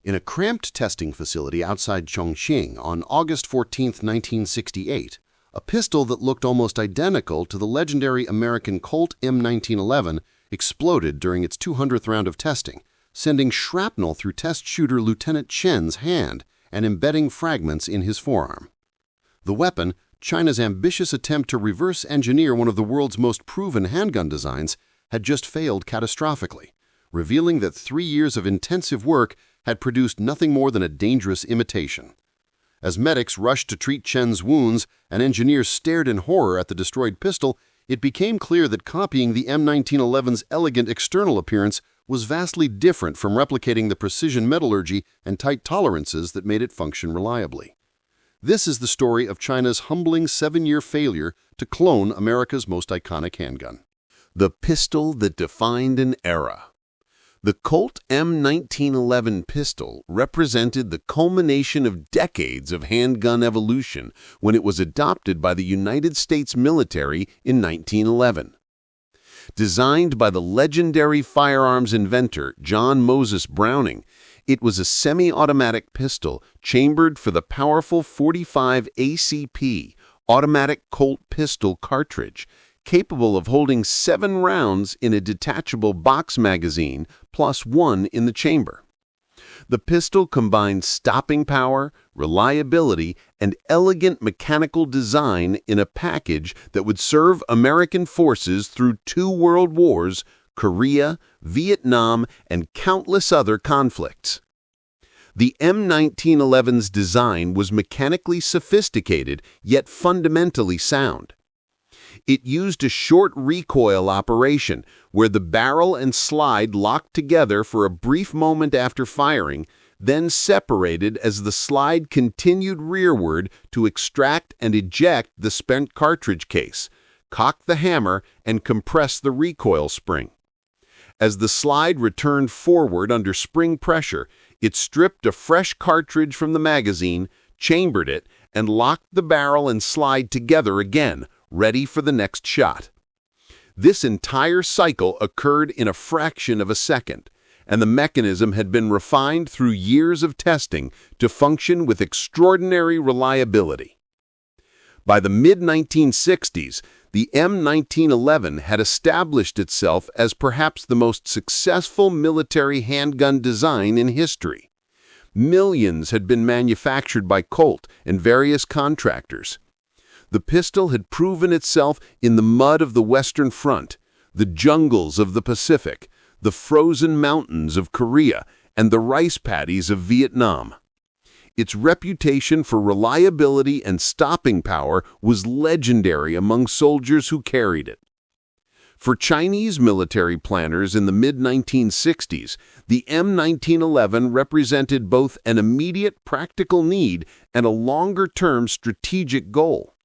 In a cramped testing facility outside Chongqing on August 14, 1968, a pistol that looked almost identical to the legendary American Colt M1911 exploded during its 200th round of testing, sending shrapnel through test shooter Lieutenant Chen's hand and embedding fragments in his forearm. The weapon, China's ambitious attempt to reverse engineer one of the world's most proven handgun designs, had just failed catastrophically, revealing that 3 years of intensive work had produced nothing more than a dangerous imitation. As medics rushed to treat Chen's wounds and engineers stared in horror at the destroyed pistol, it became clear that copying the M1911's elegant external appearance was vastly different from replicating the precision metallurgy and tight tolerances that made it function reliably. This is the story of China's humbling 7-year failure to clone America's most iconic handgun. The pistol that defined an era. The Colt M1911 pistol represented the culmination of decades of handgun evolution when it was adopted by the United States military in 1911. Designed by the legendary firearms inventor John Moses Browning, it was a semi-automatic pistol chambered for the powerful .45 ACP automatic Colt pistol cartridge, capable of holding 7 rounds in a detachable box magazine plus 1 in the chamber. The pistol combined stopping power, reliability, and elegant mechanical design in a package that would serve American forces through 2 world wars, Korea, Vietnam, and countless other conflicts. The M1911's design was mechanically sophisticated yet fundamentally sound. It used a short recoil operation where the barrel and slide locked together for a brief moment after firing, then separated as the slide continued rearward to extract and eject the spent cartridge case, cock the hammer, and compress the recoil spring. As the slide returned forward under spring pressure, it stripped a fresh cartridge from the magazine, chambered it, and locked the barrel and slide together again, ready for the next shot. This entire cycle occurred in a fraction of a second, and the mechanism had been refined through years of testing to function with extraordinary reliability. By the mid-1960s, the M1911 had established itself as perhaps the most successful military handgun design in history. Millions had been manufactured by Colt and various contractors. The pistol had proven itself in the mud of the Western Front, the jungles of the Pacific, the frozen mountains of Korea, and the rice paddies of Vietnam. Its reputation for reliability and stopping power was legendary among soldiers who carried it. For Chinese military planners in the mid-1960s, the M1911 represented both an immediate practical need and a longer-term strategic goal.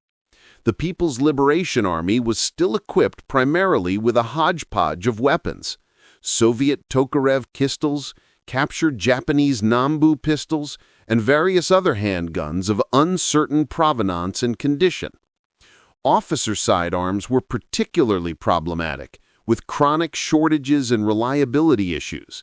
The People's Liberation Army was still equipped primarily with a hodgepodge of weapons: Soviet Tokarev pistols, captured Japanese Nambu pistols, and various other handguns of uncertain provenance and condition. Officer sidearms were particularly problematic, with chronic shortages and reliability issues.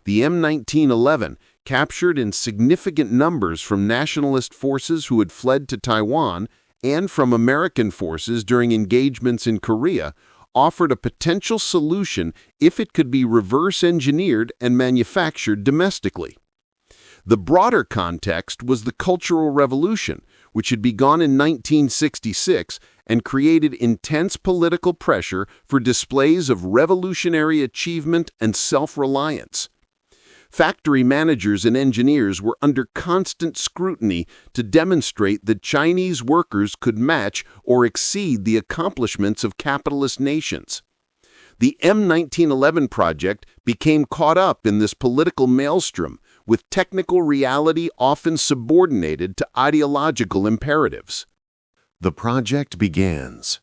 The M1911, captured in significant numbers from nationalist forces who had fled to Taiwan and from American forces during engagements in Korea, offered a potential solution if it could be reverse-engineered and manufactured domestically. The broader context was the Cultural Revolution, which had begun in 1966 and created intense political pressure for displays of revolutionary achievement and self-reliance. Factory managers and engineers were under constant scrutiny to demonstrate that Chinese workers could match or exceed the accomplishments of capitalist nations. The M1911 project became caught up in this political maelstrom, with technical reality often subordinated to ideological imperatives. The project begins.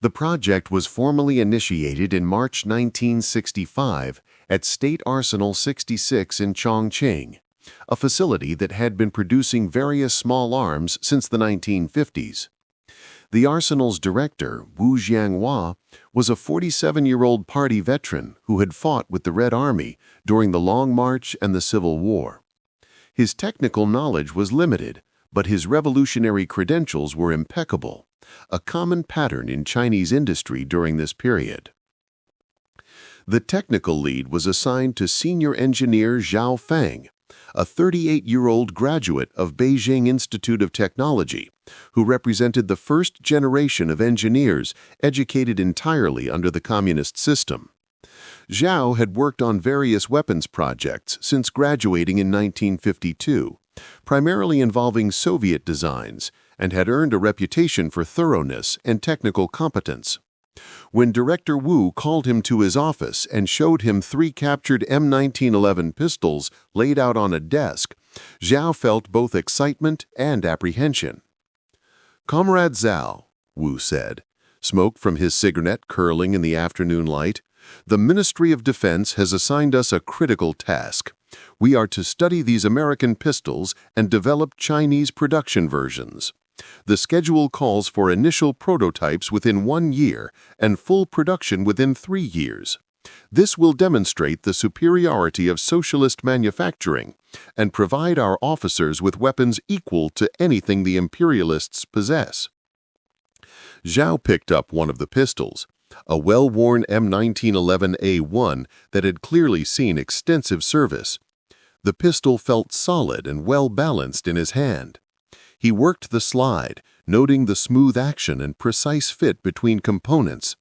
The project was formally initiated in March 1965 at State Arsenal 66 in Chongqing, a facility that had been producing various small arms since the 1950s. The arsenal's director, Wu Jianghua, was a 47-year-old party veteran who had fought with the Red Army during the Long March and the Civil War. His technical knowledge was limited, but his revolutionary credentials were impeccable, a common pattern in Chinese industry during this period. The technical lead was assigned to senior engineer Zhao Feng, a 38-year-old graduate of Beijing Institute of Technology, who represented the first generation of engineers educated entirely under the communist system. Zhao had worked on various weapons projects since graduating in 1952, primarily involving Soviet designs, and had earned a reputation for thoroughness and technical competence. When Director Wu called him to his office and showed him 3 captured M1911 pistols laid out on a desk, Zhao felt both excitement and apprehension. "Comrade Zhao," Wu said, smoke from his cigarette curling in the afternoon light, "the Ministry of Defense has assigned us a critical task. We are to study these American pistols and develop Chinese production versions. The schedule calls for initial prototypes within 1 year and full production within 3 years. This will demonstrate the superiority of socialist manufacturing and provide our officers with weapons equal to anything the imperialists possess." Zhao picked up one of the pistols, a well-worn M1911A1 that had clearly seen extensive service. The pistol felt solid and well-balanced in his hand. He worked the slide, noting the smooth action and precise fit between components.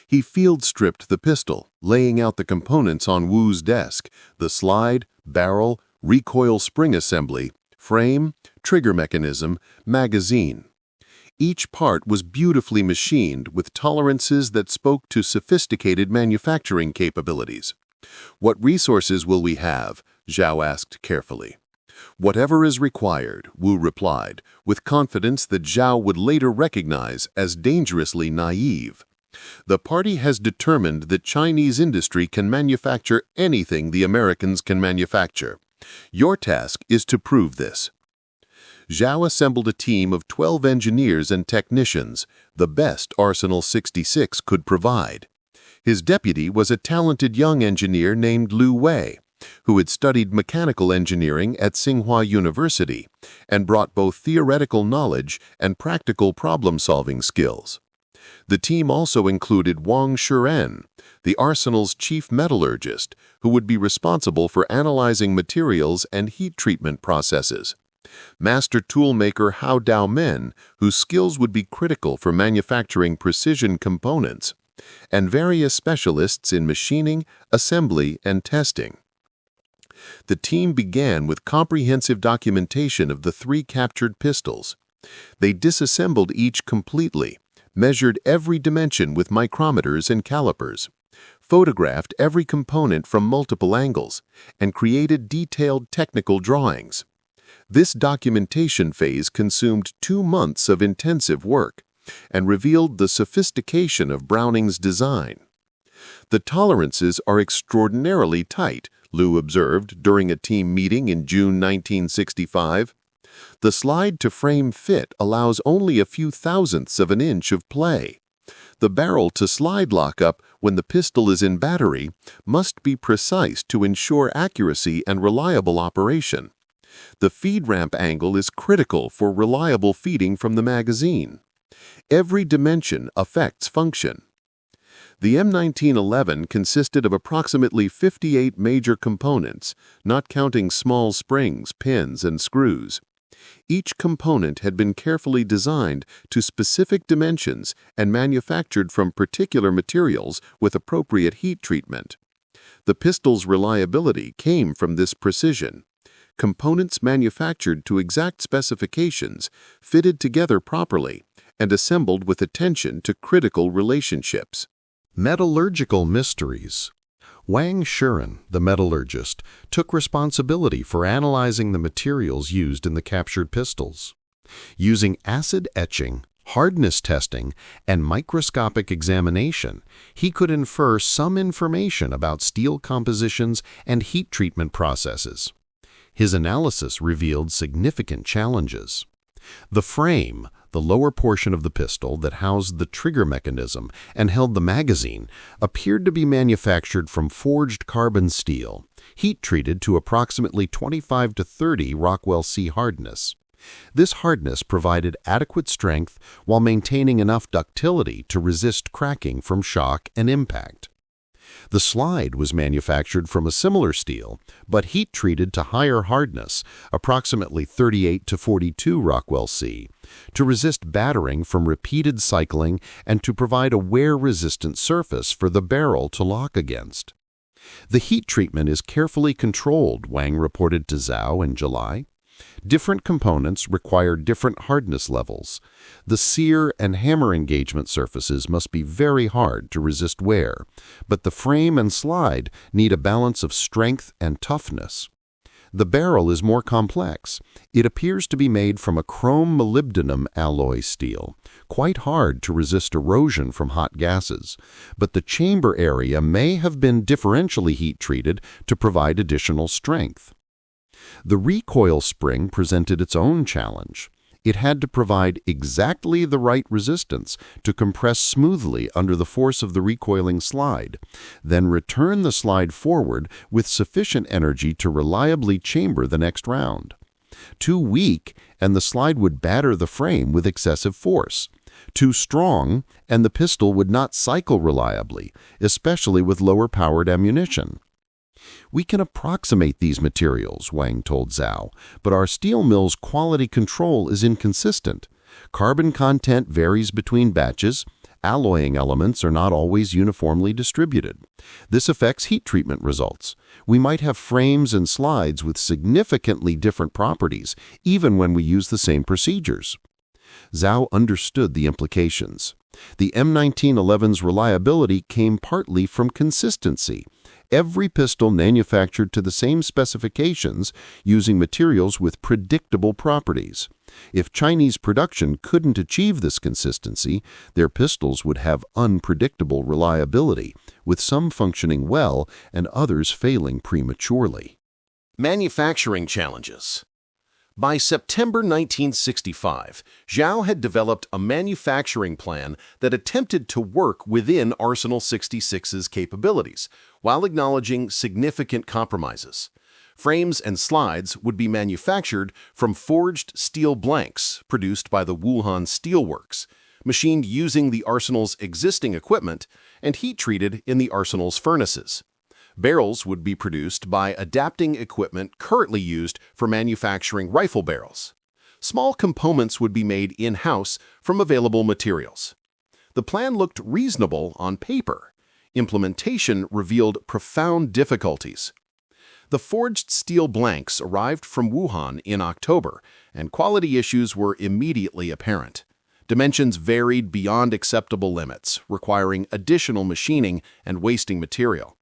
He field-stripped the pistol, laying out the components on Wu's desk: the slide, barrel, recoil spring assembly, frame, trigger mechanism, magazine. Each part was beautifully machined with tolerances that spoke to sophisticated manufacturing capabilities. "What resources will we have?" Zhao asked carefully. "Whatever is required," Wu replied, with confidence that Zhao would later recognize as dangerously naive. "The party has determined that Chinese industry can manufacture anything the Americans can manufacture. Your task is to prove this." Zhao assembled a team of 12 engineers and technicians, the best Arsenal 66 could provide. His deputy was a talented young engineer named Liu Wei, who had studied mechanical engineering at Tsinghua University and brought both theoretical knowledge and practical problem-solving skills. The team also included Wang Shiren, the arsenal's chief metallurgist, who would be responsible for analyzing materials and heat treatment processes. Master toolmaker Hao Daomen, whose skills would be critical for manufacturing precision components, and various specialists in machining, assembly, and testing. The team began with comprehensive documentation of the 3 captured pistols. They disassembled each completely, measured every dimension with micrometers and calipers, photographed every component from multiple angles, and created detailed technical drawings. This documentation phase consumed 2 months of intensive work and revealed the sophistication of Browning's design. "The tolerances are extraordinarily tight," Liu observed during a team meeting in June 1965. "The slide-to-frame fit allows only a few thousandths of an inch of play. The barrel-to-slide lockup when the pistol is in battery must be precise to ensure accuracy and reliable operation. The feed ramp angle is critical for reliable feeding from the magazine. Every dimension affects function." The M1911 consisted of approximately 58 major components, not counting small springs, pins, and screws. Each component had been carefully designed to specific dimensions and manufactured from particular materials with appropriate heat treatment. The pistol's reliability came from this precision. Components manufactured to exact specifications, fitted together properly, and assembled with attention to critical relationships. Metallurgical mysteries. Wang Shiren, the metallurgist, took responsibility for analyzing the materials used in the captured pistols. Using acid etching, hardness testing, and microscopic examination, he could infer some information about steel compositions and heat treatment processes. His analysis revealed significant challenges. The frame, the lower portion of the pistol that housed the trigger mechanism and held the magazine, appeared to be manufactured from forged carbon steel, heat-treated to approximately 25 to 30 Rockwell C hardness. This hardness provided adequate strength while maintaining enough ductility to resist cracking from shock and impact. The slide was manufactured from a similar steel, but heat-treated to higher hardness, approximately 38 to 42 Rockwell C, to resist battering from repeated cycling and to provide a wear-resistant surface for the barrel to lock against. The heat treatment is carefully controlled, Wang reported to Zhao in July. Different components require different hardness levels. The sear and hammer engagement surfaces must be very hard to resist wear, but the frame and slide need a balance of strength and toughness. The barrel is more complex. It appears to be made from a chrome molybdenum alloy steel, quite hard to resist erosion from hot gases, but the chamber area may have been differentially heat-treated to provide additional strength. The recoil spring presented its own challenge. It had to provide exactly the right resistance to compress smoothly under the force of the recoiling slide, then return the slide forward with sufficient energy to reliably chamber the next round. Too weak, and the slide would batter the frame with excessive force. Too strong, and the pistol would not cycle reliably, especially with lower-powered ammunition. We can approximate these materials, Wang told Zhao, but our steel mill's quality control is inconsistent. Carbon content varies between batches. Alloying elements are not always uniformly distributed. This affects heat treatment results. We might have frames and slides with significantly different properties, even when we use the same procedures. Zhao understood the implications. The M1911's reliability came partly from consistency. Every pistol manufactured to the same specifications using materials with predictable properties. If Chinese production couldn't achieve this consistency, their pistols would have unpredictable reliability, with some functioning well and others failing prematurely. Manufacturing challenges. By September 1965, Zhao had developed a manufacturing plan that attempted to work within Arsenal 66's capabilities, while acknowledging significant compromises. Frames and slides would be manufactured from forged steel blanks produced by the Wuhan Steel Works, machined using the Arsenal's existing equipment, and heat-treated in the Arsenal's furnaces. Barrels would be produced by adapting equipment currently used for manufacturing rifle barrels. Small components would be made in-house from available materials. The plan looked reasonable on paper. Implementation revealed profound difficulties. The forged steel blanks arrived from Wuhan in October, and quality issues were immediately apparent. Dimensions varied beyond acceptable limits, requiring additional machining and wasting material.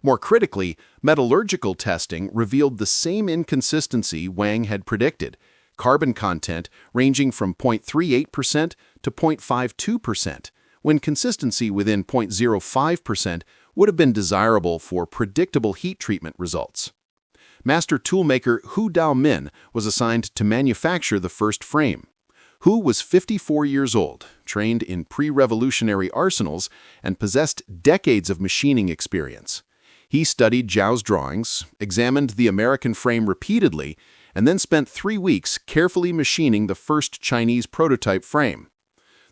More critically, metallurgical testing revealed the same inconsistency Wang had predicted, carbon content ranging from 0.38% to 0.52%, when consistency within 0.05% would have been desirable for predictable heat treatment results. Master toolmaker Hu Daomin was assigned to manufacture the first frame. Hu was 54 years old, trained in pre-revolutionary arsenals, and possessed decades of machining experience. He studied Zhao's drawings, examined the American frame repeatedly, and then spent 3 weeks carefully machining the first Chinese prototype frame.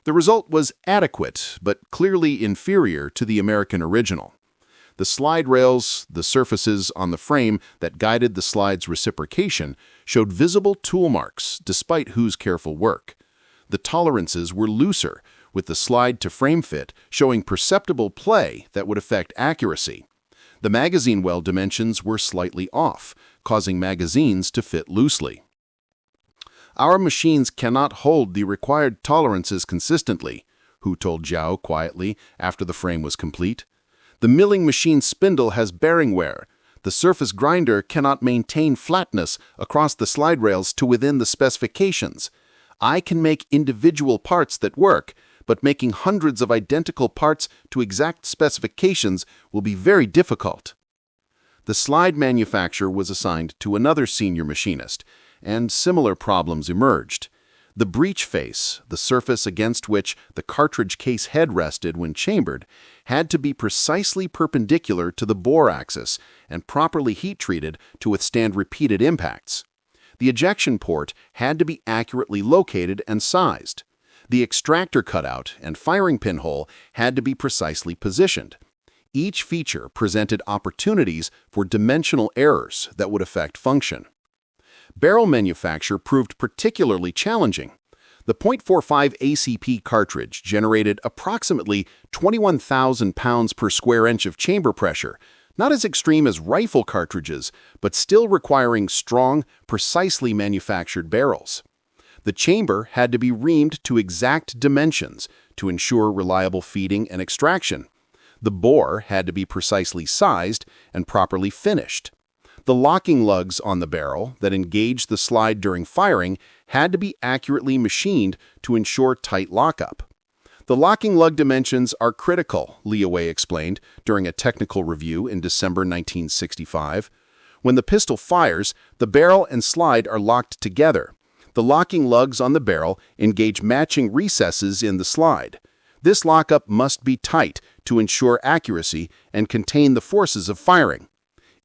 The result was adequate, but clearly inferior to the American original. The slide rails, the surfaces on the frame that guided the slide's reciprocation, showed visible tool marks despite Hu's careful work. The tolerances were looser, with the slide-to-frame fit showing perceptible play that would affect accuracy. The magazine well dimensions were slightly off, causing magazines to fit loosely. "Our machines cannot hold the required tolerances consistently," Hu told Zhao quietly after the frame was complete. "The milling machine spindle has bearing wear. The surface grinder cannot maintain flatness across the slide rails to within the specifications. I can make individual parts that work, but making hundreds of identical parts to exact specifications will be very difficult." The slide manufacture was assigned to another senior machinist, and similar problems emerged. The breech face, the surface against which the cartridge case head rested when chambered, had to be precisely perpendicular to the bore axis and properly heat-treated to withstand repeated impacts. The ejection port had to be accurately located and sized. The extractor cutout and firing pinhole had to be precisely positioned. Each feature presented opportunities for dimensional errors that would affect function. Barrel manufacture proved particularly challenging. The .45 ACP cartridge generated approximately 21,000 pounds per square inch of chamber pressure, not as extreme as rifle cartridges, but still requiring strong, precisely manufactured barrels. The chamber had to be reamed to exact dimensions to ensure reliable feeding and extraction. The bore had to be precisely sized and properly finished. The locking lugs on the barrel that engaged the slide during firing had to be accurately machined to ensure tight lockup. The locking lug dimensions are critical, Liawei explained during a technical review in December 1965. When the pistol fires, the barrel and slide are locked together. The locking lugs on the barrel engage matching recesses in the slide. This lockup must be tight to ensure accuracy and contain the forces of firing.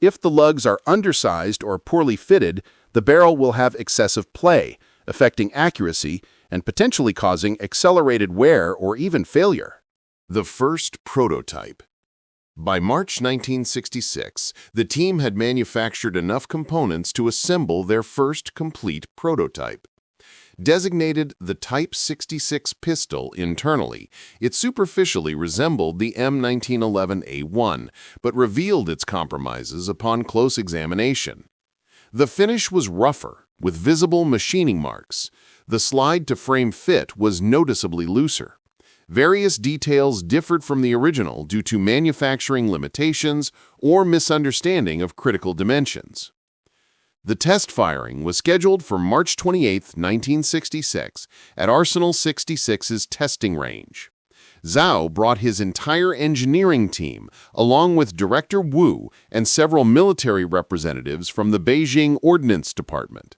If the lugs are undersized or poorly fitted, the barrel will have excessive play, affecting accuracy and potentially causing accelerated wear or even failure. The first prototype. By March 1966, the team had manufactured enough components to assemble their first complete prototype. Designated the Type 66 pistol internally, it superficially resembled the M1911A1, but revealed its compromises upon close examination. The finish was rougher, with visible machining marks. The slide-to-frame fit was noticeably looser. Various details differed from the original due to manufacturing limitations or misunderstanding of critical dimensions. The test firing was scheduled for March 28, 1966, at Arsenal 66's testing range. Zhao brought his entire engineering team, along with Director Wu and several military representatives from the Beijing Ordnance Department.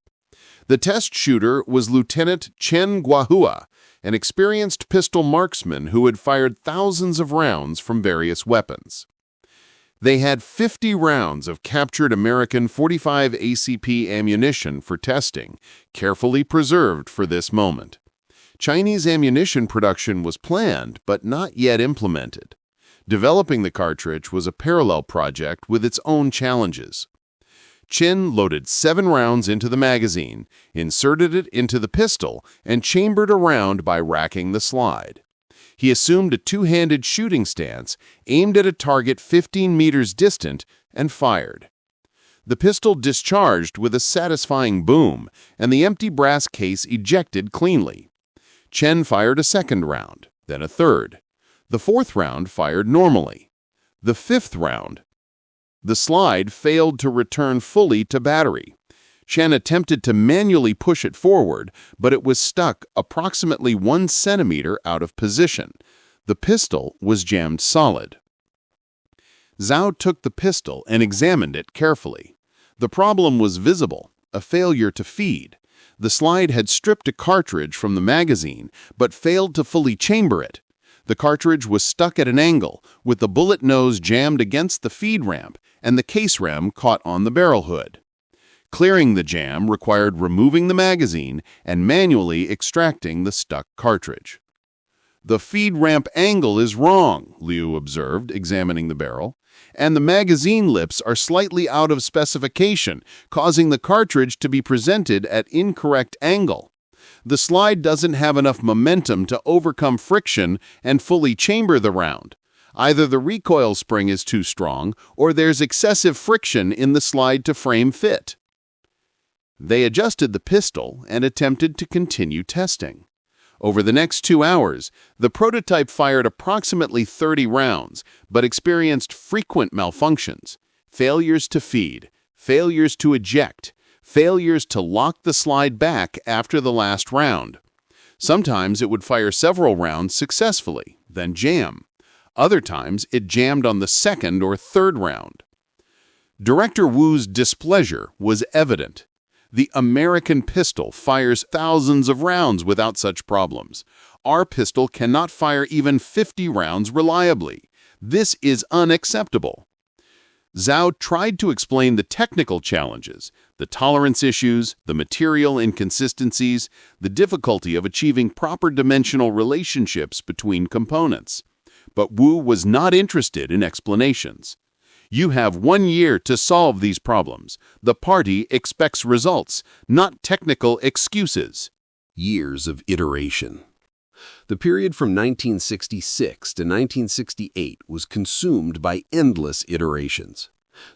The test shooter was Lieutenant Chen Guohua, an experienced pistol marksman who had fired thousands of rounds from various weapons. They had 50 rounds of captured American .45 ACP ammunition for testing, carefully preserved for this moment. Chinese ammunition production was planned, but not yet implemented. Developing the cartridge was a parallel project with its own challenges. Chen loaded 7 rounds into the magazine, inserted it into the pistol, and chambered a round by racking the slide. He assumed a two-handed shooting stance, aimed at a target 15 meters distant, and fired. The pistol discharged with a satisfying boom, and the empty brass case ejected cleanly. Chen fired a second round, then a third. The fourth round fired normally. The fifth round. The slide failed to return fully to battery. Chen attempted to manually push it forward, but it was stuck approximately 1 centimeter out of position. The pistol was jammed solid. Zhao took the pistol and examined it carefully. The problem was visible, a failure to feed. The slide had stripped a cartridge from the magazine, but failed to fully chamber it. The cartridge was stuck at an angle, with the bullet nose jammed against the feed ramp and the case ram caught on the barrel hood. Clearing the jam required removing the magazine and manually extracting the stuck cartridge. "The feed ramp angle is wrong," Liu observed, examining the barrel, "and the magazine lips are slightly out of specification, causing the cartridge to be presented at incorrect angle. The slide doesn't have enough momentum to overcome friction and fully chamber the round. Either the recoil spring is too strong, or there's excessive friction in the slide-to-frame fit." They adjusted the pistol and attempted to continue testing. Over the next 2 hours, the prototype fired approximately 30 rounds, but experienced frequent malfunctions, failures to feed, failures to eject, failures to lock the slide back after the last round. Sometimes it would fire several rounds successfully, then jam. Other times it jammed on the second or third round. Director Wu's displeasure was evident. The American pistol fires thousands of rounds without such problems. Our pistol cannot fire even 50 rounds reliably. This is unacceptable. Zhao tried to explain the technical challenges, the tolerance issues, the material inconsistencies, the difficulty of achieving proper dimensional relationships between components. But Wu was not interested in explanations. You have 1 year to solve these problems. The party expects results, not technical excuses. Years of iteration. The period from 1966 to 1968 was consumed by endless iterations.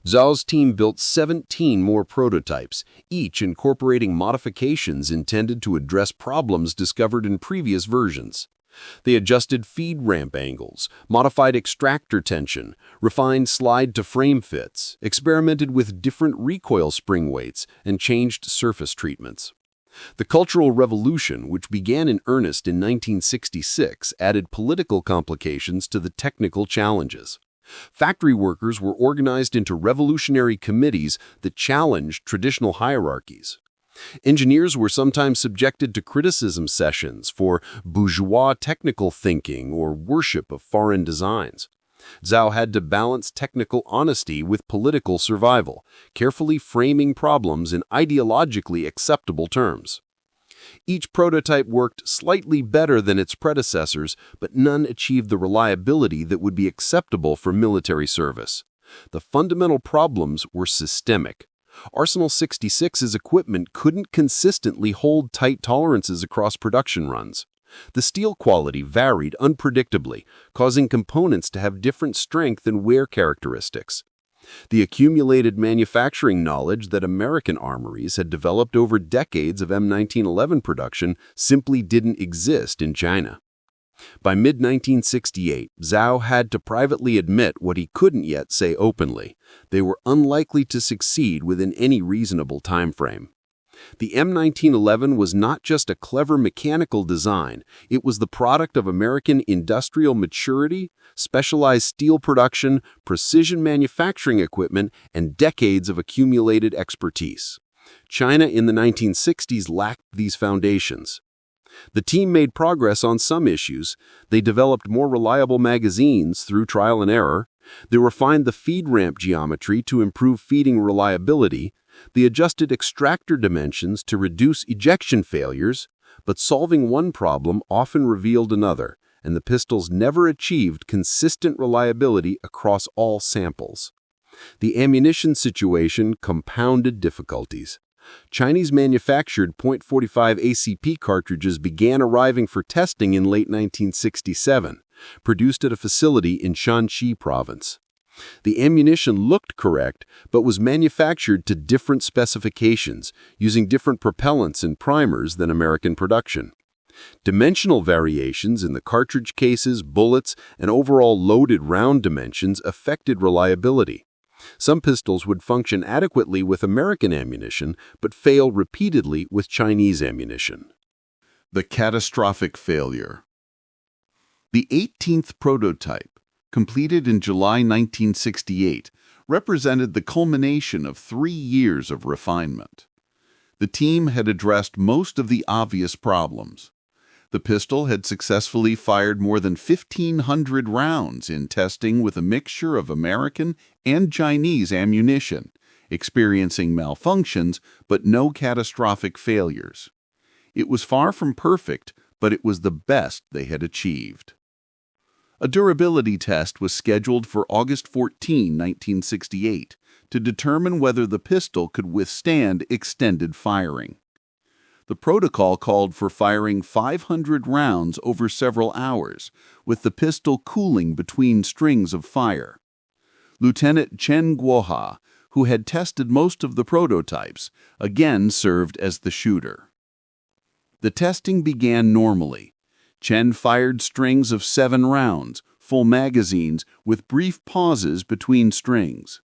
Zhao's team built 17 more prototypes, each incorporating modifications intended to address problems discovered in previous versions. They adjusted feed ramp angles, modified extractor tension, refined slide-to-frame fits, experimented with different recoil spring weights, and changed surface treatments. The Cultural Revolution, which began in earnest in 1966, added political complications to the technical challenges. Factory workers were organized into revolutionary committees that challenged traditional hierarchies. Engineers were sometimes subjected to criticism sessions for bourgeois technical thinking or worship of foreign designs. Zhao had to balance technical honesty with political survival, carefully framing problems in ideologically acceptable terms. Each prototype worked slightly better than its predecessors, but none achieved the reliability that would be acceptable for military service. The fundamental problems were systemic. Arsenal 66's equipment couldn't consistently hold tight tolerances across production runs. The steel quality varied unpredictably, causing components to have different strength and wear characteristics. The accumulated manufacturing knowledge that American armories had developed over decades of M1911 production simply didn't exist in China. By mid-1968, Zhao had to privately admit what he couldn't yet say openly. They were unlikely to succeed within any reasonable time frame. The M1911 was not just a clever mechanical design, it was the product of American industrial maturity, specialized steel production, precision manufacturing equipment, and decades of accumulated expertise. China in the 1960s lacked these foundations. The team made progress on some issues. They developed more reliable magazines through trial and error. They refined the feed ramp geometry to improve feeding reliability. They adjusted extractor dimensions to reduce ejection failures, but solving one problem often revealed another, and the pistols never achieved consistent reliability across all samples. The ammunition situation compounded difficulties. Chinese manufactured .45 ACP cartridges began arriving for testing in late 1967, produced at a facility in Shanxi province. The ammunition looked correct, but was manufactured to different specifications, using different propellants and primers than American production. Dimensional variations in the cartridge cases, bullets, and overall loaded round dimensions affected reliability. Some pistols would function adequately with American ammunition, but fail repeatedly with Chinese ammunition. The catastrophic failure. The 18th prototype, completed in July 1968, represented the culmination of 3 years of refinement. The team had addressed most of the obvious problems. The pistol had successfully fired more than 1,500 rounds in testing with a mixture of American and Chinese ammunition, experiencing malfunctions but no catastrophic failures. It was far from perfect, but it was the best they had achieved. A durability test was scheduled for August 14, 1968, to determine whether the pistol could withstand extended firing. The protocol called for firing 500 rounds over several hours, with the pistol cooling between strings of fire. Lieutenant Chen Guoha, who had tested most of the prototypes, again served as the shooter. The testing began normally. Chen fired strings of 7 rounds, full magazines, with brief pauses between strings.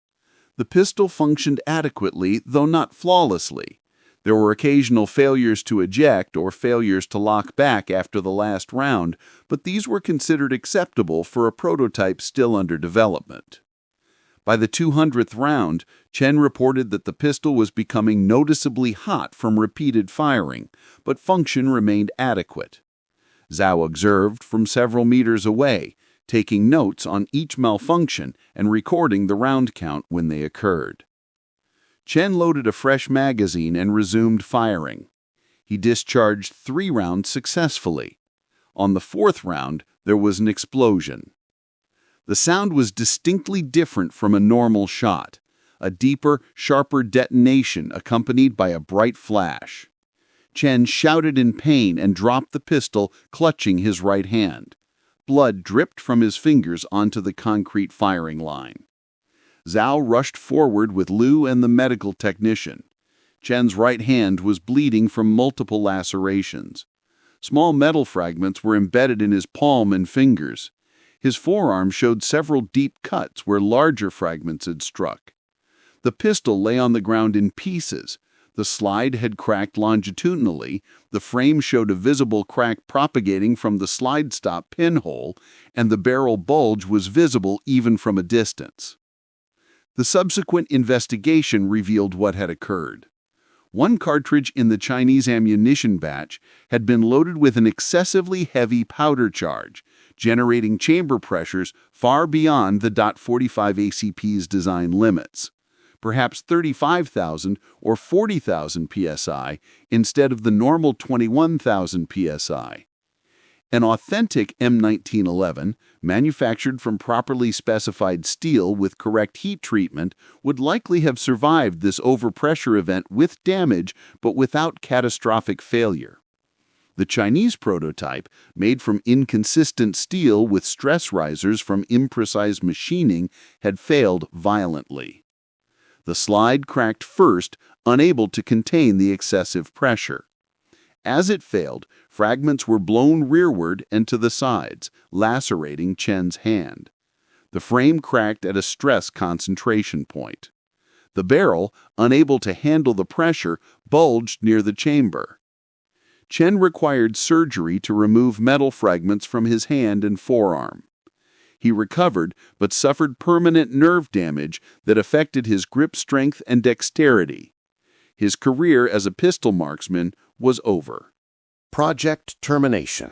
The pistol functioned adequately, though not flawlessly. There were occasional failures to eject or failures to lock back after the last round, but these were considered acceptable for a prototype still under development. By the 200th round, Chen reported that the pistol was becoming noticeably hot from repeated firing, but function remained adequate. Zhao observed from several meters away, taking notes on each malfunction and recording the round count when they occurred. Chen loaded a fresh magazine and resumed firing. He discharged 3 rounds successfully. On the 4th round, there was an explosion. The sound was distinctly different from a normal shot, a deeper, sharper detonation accompanied by a bright flash. Chen shouted in pain and dropped the pistol, clutching his right hand. Blood dripped from his fingers onto the concrete firing line. Zhao rushed forward with Liu and the medical technician. Chen's right hand was bleeding from multiple lacerations. Small metal fragments were embedded in his palm and fingers. His forearm showed several deep cuts where larger fragments had struck. The pistol lay on the ground in pieces. The slide had cracked longitudinally, the frame showed a visible crack propagating from the slide stop pinhole, and the barrel bulge was visible even from a distance. The subsequent investigation revealed what had occurred. One cartridge in the Chinese ammunition batch had been loaded with an excessively heavy powder charge, generating chamber pressures far beyond the .45 ACP's design limits, perhaps 35,000 or 40,000 psi instead of the normal 21,000 psi. An authentic M1911, manufactured from properly specified steel with correct heat treatment, would likely have survived this overpressure event with damage but without catastrophic failure. The Chinese prototype, made from inconsistent steel with stress risers from imprecise machining, had failed violently. The slide cracked first, unable to contain the excessive pressure. As it failed, fragments were blown rearward and to the sides, lacerating Chen's hand. The frame cracked at a stress concentration point. The barrel, unable to handle the pressure, bulged near the chamber. Chen required surgery to remove metal fragments from his hand and forearm. He recovered, but suffered permanent nerve damage that affected his grip strength and dexterity. His career as a pistol marksman was over. Project termination.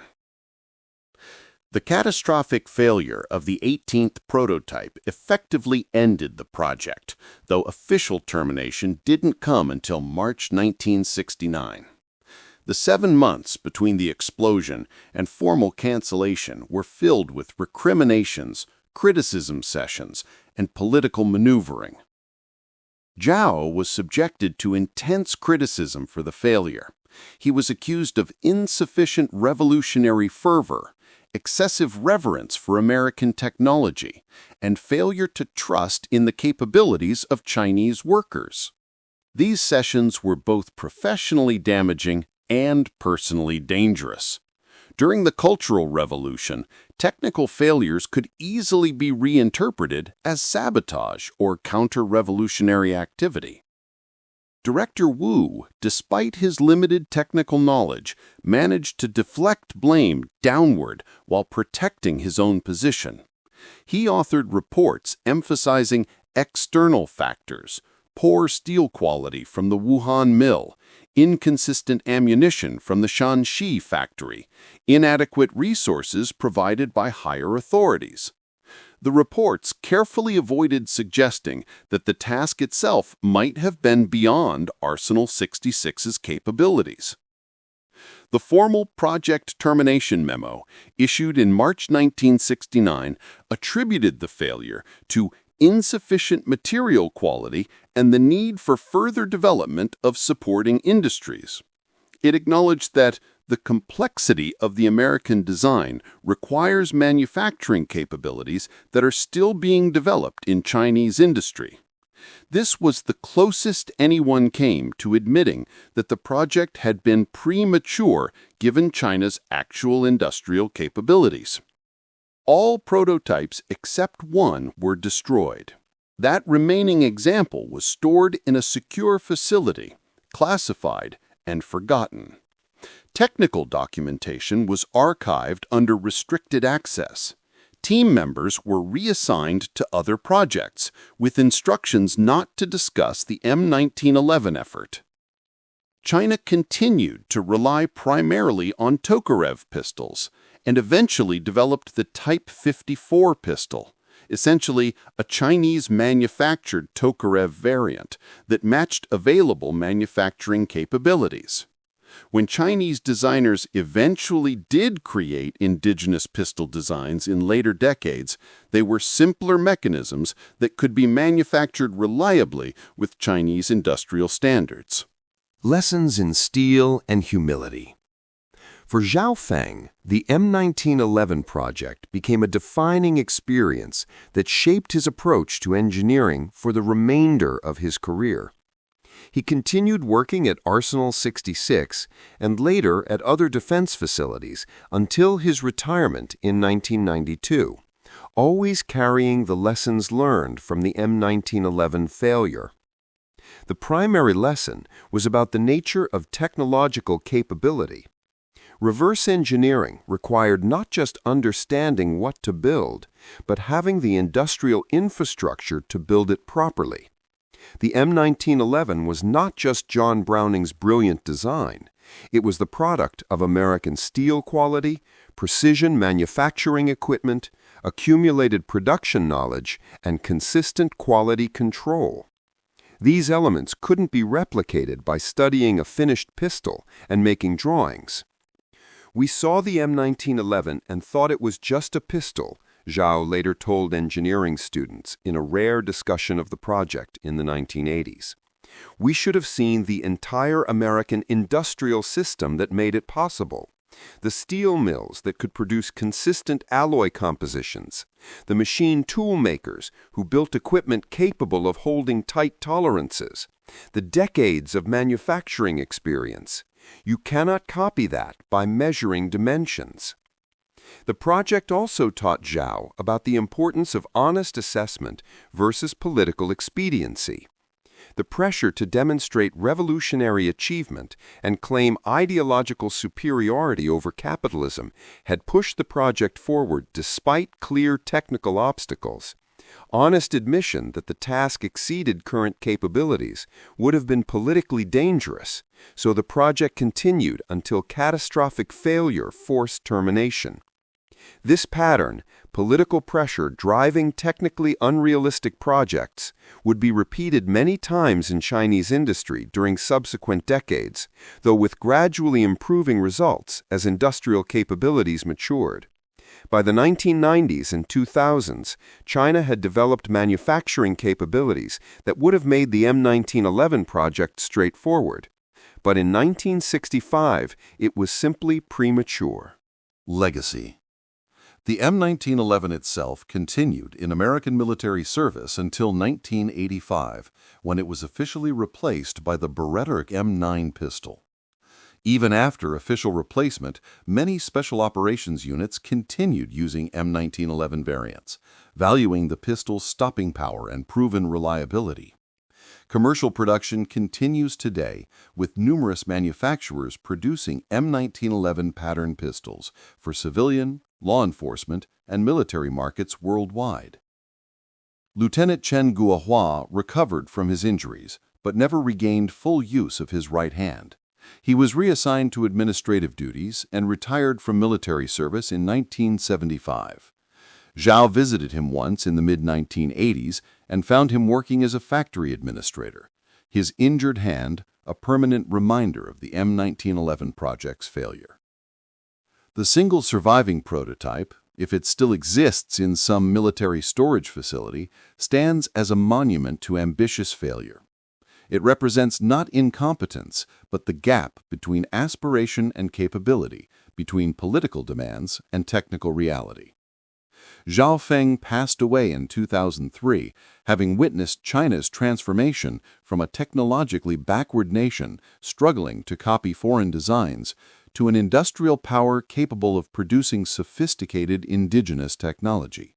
The catastrophic failure of the 18th prototype effectively ended the project, though official termination didn't come until March 1969. The 7 months between the explosion and formal cancellation were filled with recriminations, criticism sessions, and political maneuvering. Zhao was subjected to intense criticism for the failure. He was accused of insufficient revolutionary fervor, excessive reverence for American technology, and failure to trust in the capabilities of Chinese workers. These sessions were both professionally damaging and personally dangerous. During the Cultural Revolution, technical failures could easily be reinterpreted as sabotage or counter-revolutionary activity. Director Wu, despite his limited technical knowledge, managed to deflect blame downward while protecting his own position. He authored reports emphasizing external factors, poor steel quality from the Wuhan mill, inconsistent ammunition from the Shanxi factory, inadequate resources provided by higher authorities. The reports carefully avoided suggesting that the task itself might have been beyond Arsenal 66's capabilities. The formal project termination memo, issued in March 1969, attributed the failure to insufficient material quality and the need for further development of supporting industries. It acknowledged that the complexity of the American design requires manufacturing capabilities that are still being developed in Chinese industry. This was the closest anyone came to admitting that the project had been premature given China's actual industrial capabilities. All prototypes except one were destroyed. That remaining example was stored in a secure facility, classified and forgotten. Technical documentation was archived under restricted access. team members were reassigned to other projects, with instructions not to discuss the M1911 effort. China continued to rely primarily on Tokarev pistols and eventually developed the Type 54 pistol, essentially a Chinese-manufactured Tokarev variant that matched available manufacturing capabilities. When Chinese designers eventually did create indigenous pistol designs in later decades, they were simpler mechanisms that could be manufactured reliably with Chinese industrial standards. Lessons in Steel and Humility. For Zhao Feng, the M1911 project became a defining experience that shaped his approach to engineering for the remainder of his career. He continued working at Arsenal 66 and later at other defense facilities until his retirement in 1992, always carrying the lessons learned from the M1911 failure. The primary lesson was about the nature of technological capability. Reverse engineering required not just understanding what to build, but having the industrial infrastructure to build it properly. The M1911 was not just John Browning's brilliant design. It was the product of American steel quality, precision manufacturing equipment, accumulated production knowledge, and consistent quality control. These elements couldn't be replicated by studying a finished pistol and making drawings. "We saw the M1911 and thought it was just a pistol," Zhao later told engineering students in a rare discussion of the project in the 1980s. "We should have seen the entire American industrial system that made it possible. The steel mills that could produce consistent alloy compositions, the machine tool makers who built equipment capable of holding tight tolerances, the decades of manufacturing experience. You cannot copy that by measuring dimensions." The project also taught Zhao about the importance of honest assessment versus political expediency. The pressure to demonstrate revolutionary achievement and claim ideological superiority over capitalism had pushed the project forward despite clear technical obstacles. Honest admission that the task exceeded current capabilities would have been politically dangerous, so the project continued until catastrophic failure forced termination. This pattern, political pressure driving technically unrealistic projects, would be repeated many times in Chinese industry during subsequent decades, though with gradually improving results as industrial capabilities matured. By the 1990s and 2000s, China had developed manufacturing capabilities that would have made the M1911 project straightforward. But in 1965, it was simply premature. Legacy. The M1911 itself continued in American military service until 1985, when it was officially replaced by the Beretta M9 pistol. Even after official replacement, many special operations units continued using M1911 variants, valuing the pistol's stopping power and proven reliability. Commercial production continues today, with numerous manufacturers producing M1911 pattern pistols for civilian, law enforcement, and military markets worldwide. Lieutenant Chen Guohua recovered from his injuries, but never regained full use of his right hand. He was reassigned to administrative duties and retired from military service in 1975. Zhao visited him once in the mid-1980s and found him working as a factory administrator, his injured hand a permanent reminder of the M1911 project's failure. The single surviving prototype, if it still exists in some military storage facility, stands as a monument to ambitious failure. It represents not incompetence, but the gap between aspiration and capability, between political demands and technical reality. Zhao Feng passed away in 2003, having witnessed China's transformation from a technologically backward nation struggling to copy foreign designs to an industrial power capable of producing sophisticated indigenous technology.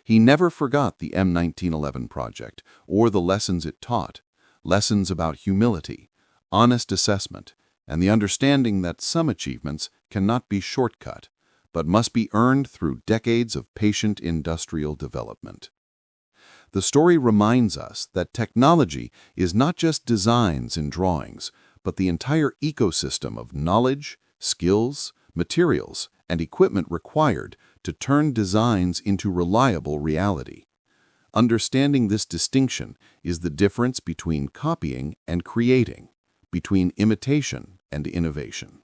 He never forgot the M1911 project or the lessons it taught, lessons about humility, honest assessment, and the understanding that some achievements cannot be shortcut, but must be earned through decades of patient industrial development. The story reminds us that technology is not just designs and drawings, but the entire ecosystem of knowledge, skills, materials, and equipment required to turn designs into reliable reality. Understanding this distinction is the difference between copying and creating, between imitation and innovation.